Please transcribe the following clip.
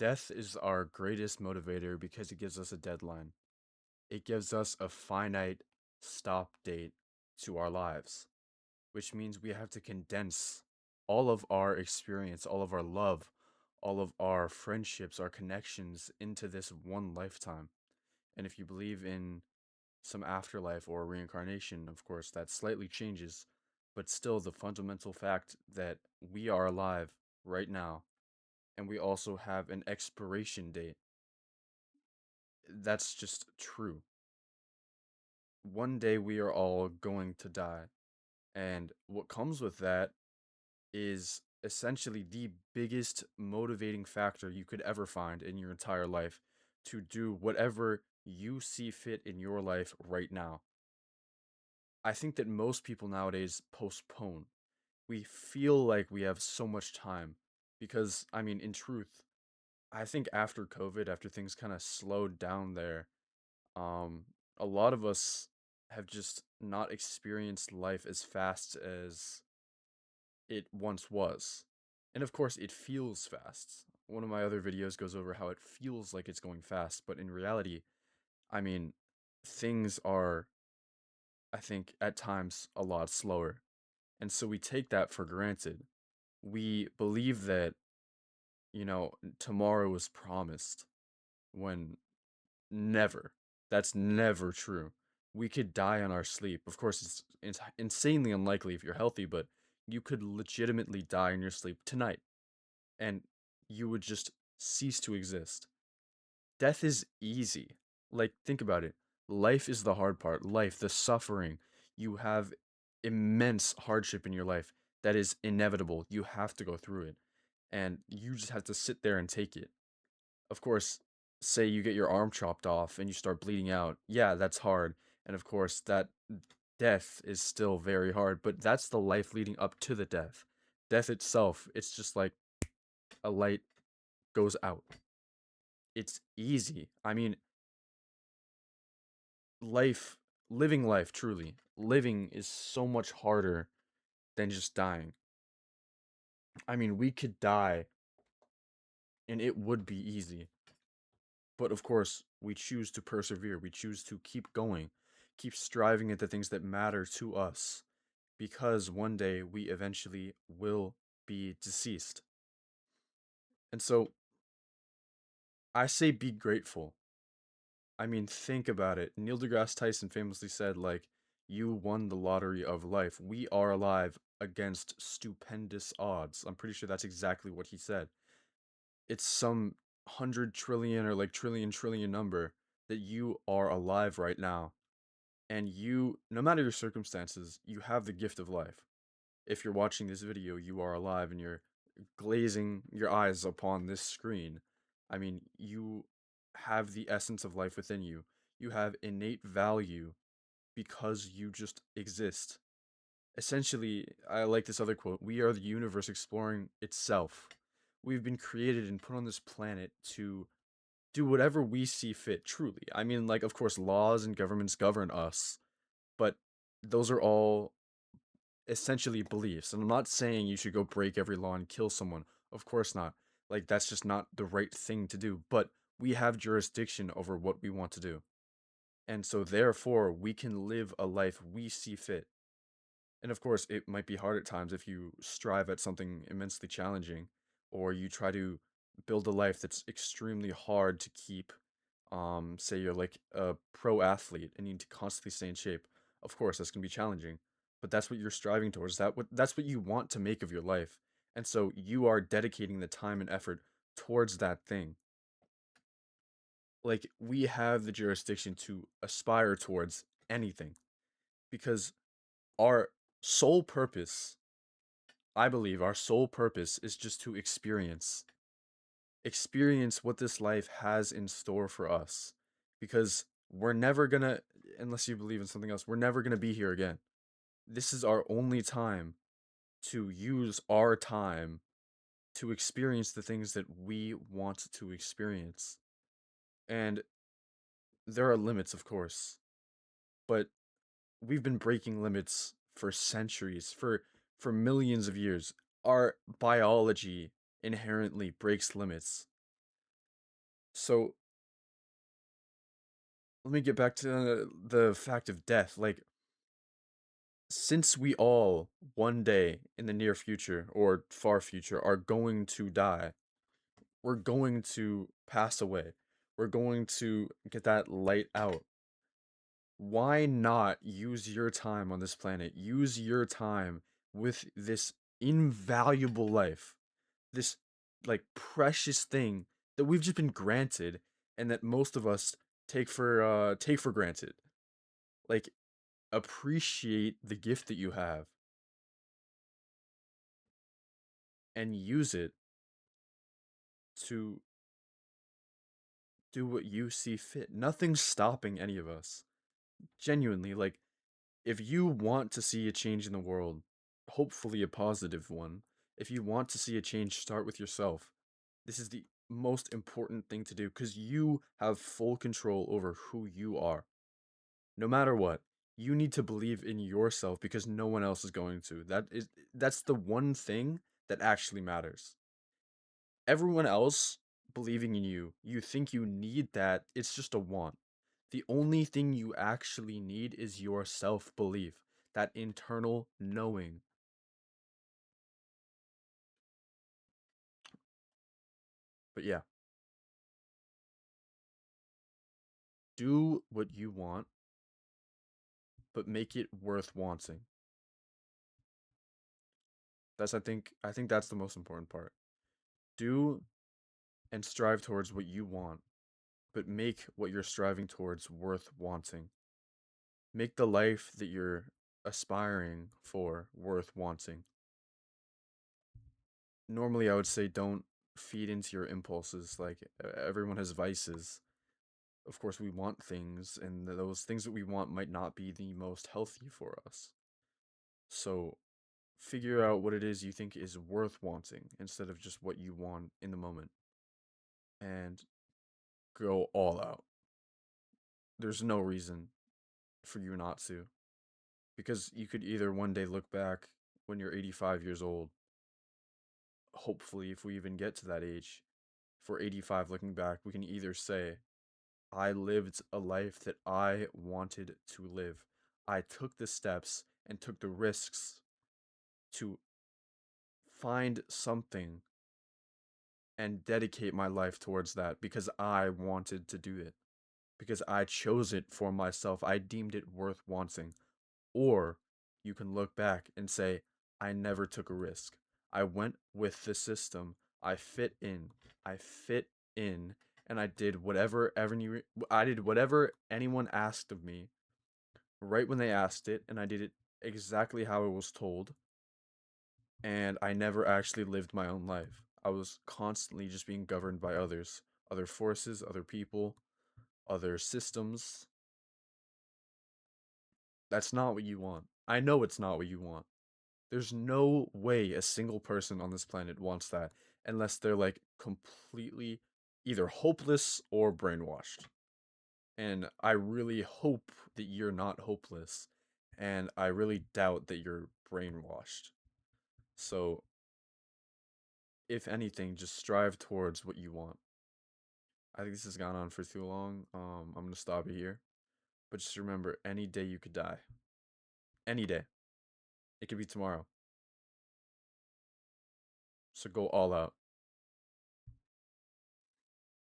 Death is our greatest motivator because it gives us a deadline. It gives us a finite stop date to our lives, which means we have to condense all of our experience, all of our love, all of our friendships, our connections into this one lifetime. And if you believe in some afterlife or reincarnation, of course, that slightly changes, but still the fundamental fact that we are alive right now and we also have an expiration date. That's just true. One day we are all going to die. And what comes with that is essentially the biggest motivating factor you could ever find in your entire life to do whatever you see fit in your life right now. I think that most people nowadays postpone. We feel like we have so much time because, I mean, in truth, I think after COVID, after things kind of slowed down there, Um, a lot of us have just not experienced life as fast as it once was. And of course, it feels fast. One of my other videos goes over how it feels like it's going fast, but in reality, I mean, things are, I think, at times a lot slower. And so we take that for granted. We believe that, tomorrow is promised when never. That's never true. We could die in our sleep. Of course, it's insanely unlikely if you're healthy, but you could legitimately die in your sleep tonight, and you would just cease to exist. Death is easy. Like, think about it. Life is the hard part. Life, the suffering. You have immense hardship in your life that is inevitable. You have to go through it, and you just have to sit there and take it. Of course, say you get your arm chopped off and you start bleeding out. Yeah, that's hard. And of course, that death is still very hard, but that's the life leading up to the death. Death itself, it's just like a light goes out. It's easy. I mean, life, living life, truly, living is so much harder than just dying. I mean, we could die and it would be easy. But of course, we choose to persevere. We choose to keep going, keep striving at the things that matter to us, because one day we eventually will be deceased. And so I say be grateful. I mean, think about it. Neil deGrasse Tyson famously said, like, you won the lottery of life. We are alive against stupendous odds. I'm pretty sure that's exactly what he said. It's some 100 trillion or like trillion number that you are alive right now. And you, no matter your circumstances, you have the gift of life. If you're watching this video, you are alive and you're glazing your eyes upon this screen. I mean, you have the essence of life within you. You have innate value because you just exist. Essentially, I like this other quote: we are the universe exploring itself. We've been created and put on this planet to do whatever we see fit, truly. I mean, like, of course, laws and governments govern us, but those are all essentially beliefs. And I'm not saying you should go break every law and kill someone. Of course not. Like, that's just not the right thing to do. But we have jurisdiction over what we want to do. And so, therefore, we can live a life we see fit. And of course, it might be hard at times if you strive at something immensely challenging, or you try to build a life that's extremely hard to keep. Say you're like a pro athlete and you need to constantly stay in shape. Of course, that's gonna be challenging, but that's what you're striving towards. That's what you want to make of your life, and so you are dedicating the time and effort towards that thing. Like, we have the jurisdiction to aspire towards anything because our sole purpose, I believe our sole purpose is just to experience what this life has in store for us, because we're never gonna, unless you believe in something else, we're never gonna be here again. This is our only time to use our time to experience the things that we want to experience. And there are limits, of course, but we've been breaking limits for centuries, for millions of years. Our biology inherently breaks limits. So let me get back to the fact of death. Like, since we all one day in the near future or far future are going to die, we're going to pass away. We're going to get that light out. Why not use your time on this planet? Use your time with this invaluable life, this like precious thing that we've just been granted and that most of us take for granted. Like, appreciate the gift that you have and use it to do what you see fit. Nothing's stopping any of us. Genuinely, like, if you want to see a change in the world, hopefully a positive one, if you want to see a change, start with yourself. This is the most important thing to do because you have full control over who you are. No matter what, you need to believe in yourself because no one else is going to. That's the one thing that actually matters. Everyone else believing in you, you think you need that, it's just a want. The only thing you actually need is your self belief, that internal knowing. But yeah, do what you want, but make it worth wanting. I think that's the most important part. Do and strive towards what you want, but make what you're striving towards worth wanting. Make the life that you're aspiring for worth wanting. Normally I would say don't feed into your impulses. Like, everyone has vices. Of course we want things, and those things that we want might not be the most healthy for us. So figure out what it is you think is worth wanting instead of just what you want in the moment, and go all out. There's no reason for you not to, because you could either one day look back when you're 85 years old, hopefully if we even get to that age, if we're 85 looking back, we can either say, I lived a life that I wanted to live. I took the steps and took the risks to find something and dedicate my life towards that because I wanted to do it, because I chose it for myself. I deemed it worth wanting. Or you can look back and say, I never took a risk. I went with the system. I fit in. I fit in and I did whatever anyone asked of me right when they asked it, and I did it exactly how I was told, and I never actually lived my own life. I was constantly just being governed by others, other forces, other people, other systems. That's not what you want. I know it's not what you want. There's no way a single person on this planet wants that unless they're like completely either hopeless or brainwashed. And I really hope that you're not hopeless, and I really doubt that you're brainwashed. So, if anything, just strive towards what you want. I think this has gone on for too long. I'm gonna stop it here. But just remember, any day you could die. Any day. It could be tomorrow. So go all out.